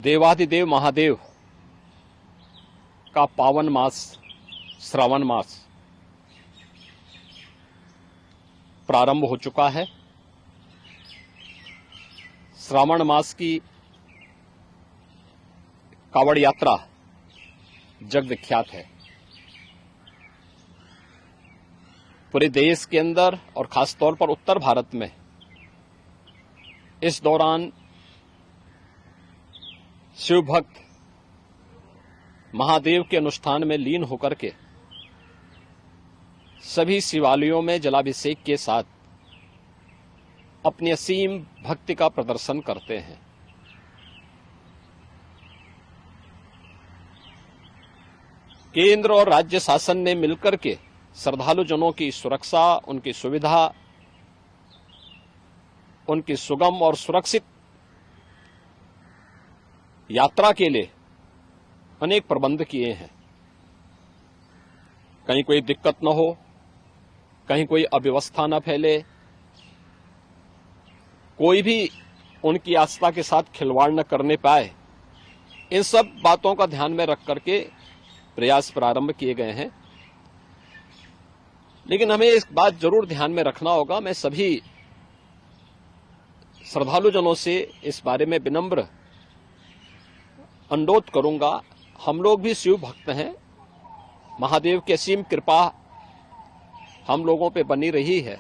देवाधिदेव महादेव का पावन मास श्रावण मास प्रारंभ हो चुका है। श्रावण मास की कावड़ यात्रा जग विख्यात है। पूरे देश के अंदर और खासतौर पर उत्तर भारत में इस दौरान शिव भक्त महादेव के अनुष्ठान में लीन होकर के सभी शिवालयों में जलाभिषेक के साथ अपनी असीम भक्ति का प्रदर्शन करते हैं। केंद्र और राज्य शासन ने मिलकर के श्रद्धालु जनों की सुरक्षा, उनकी सुविधा, उनकी सुगम और सुरक्षित यात्रा के लिए अनेक प्रबंध किए हैं। कहीं कोई दिक्कत न हो, कहीं कोई अव्यवस्था न फैले, कोई भी उनकी आस्था के साथ खिलवाड़ न करने पाए, इन सब बातों का ध्यान में रख करके प्रयास प्रारंभ किए गए हैं। लेकिन हमें एक बात जरूर ध्यान में रखना होगा। मैं सभी श्रद्धालु जनों से इस बारे में विनम्र अनुरोध करूंगा। हम लोग भी शिव भक्त हैं। महादेव की असीम कृपा हम लोगों पे बनी रही है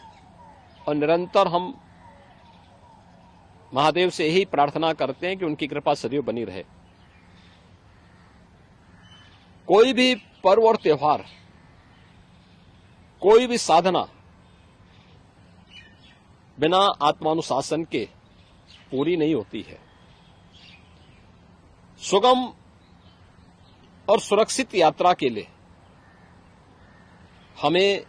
और निरंतर हम महादेव से यही प्रार्थना करते हैं कि उनकी कृपा सदैव बनी रहे। कोई भी पर्व और त्योहार, कोई भी साधना बिना आत्मानुशासन के पूरी नहीं होती है। सुगम और सुरक्षित यात्रा के लिए हमें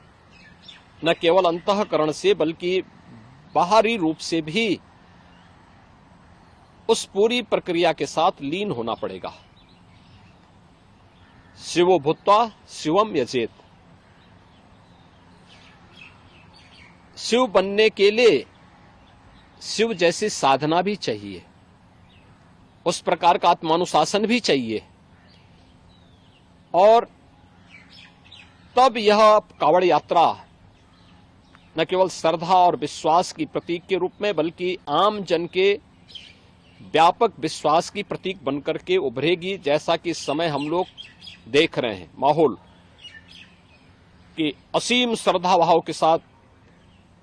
न केवल अंतःकरण से बल्कि बाहरी रूप से भी उस पूरी प्रक्रिया के साथ लीन होना पड़ेगा। शिवो भूत्वा शिवम यजेत। शिव बनने के लिए शिव जैसी साधना भी चाहिए, उस प्रकार का आत्मानुशासन भी चाहिए, और तब यह कावड़ यात्रा न केवल श्रद्धा और विश्वास की प्रतीक के रूप में बल्कि आम जन के व्यापक विश्वास की प्रतीक बनकर के उभरेगी। जैसा कि इस समय हम लोग देख रहे हैं माहौल कि असीम श्रद्धा भाव के साथ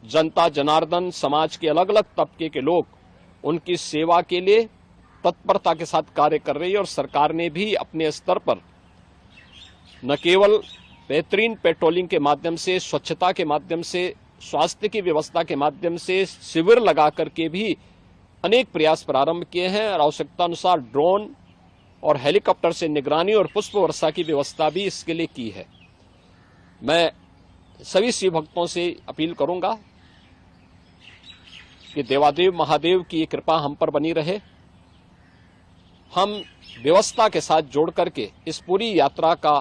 जनता जनार्दन समाज के अलग अलग तबके के लोग उनकी सेवा के लिए तत्परता के साथ कार्य कर रही है। और सरकार ने भी अपने स्तर पर न केवल बेहतरीन पेट्रोलिंग के माध्यम से, स्वच्छता के माध्यम से, स्वास्थ्य की व्यवस्था के माध्यम से शिविर लगा करके भी अनेक प्रयास प्रारंभ किए हैं और आवश्यकता अनुसार ड्रोन और हेलीकॉप्टर से निगरानी और पुष्प वर्षा की व्यवस्था भी इसके लिए की है। मैं सभी शिव भक्तों से अपील करूंगा कि देवादेव महादेव की ये कृपा हम पर बनी रहे। हम व्यवस्था के साथ जोड़ करके इस पूरी यात्रा का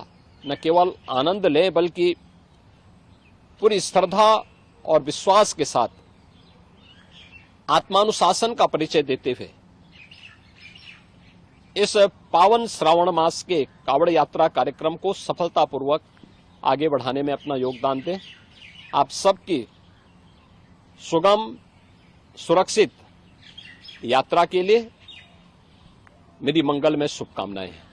न केवल आनंद लें बल्कि पूरी श्रद्धा और विश्वास के साथ आत्मानुशासन का परिचय देते हुए इस पावन श्रावण मास के कावड़ यात्रा कार्यक्रम को सफलतापूर्वक आगे बढ़ाने में अपना योगदान दें। आप सबकी सुगम सुरक्षित यात्रा के लिए मेरी मंगलमय शुभकामनाएं हैं।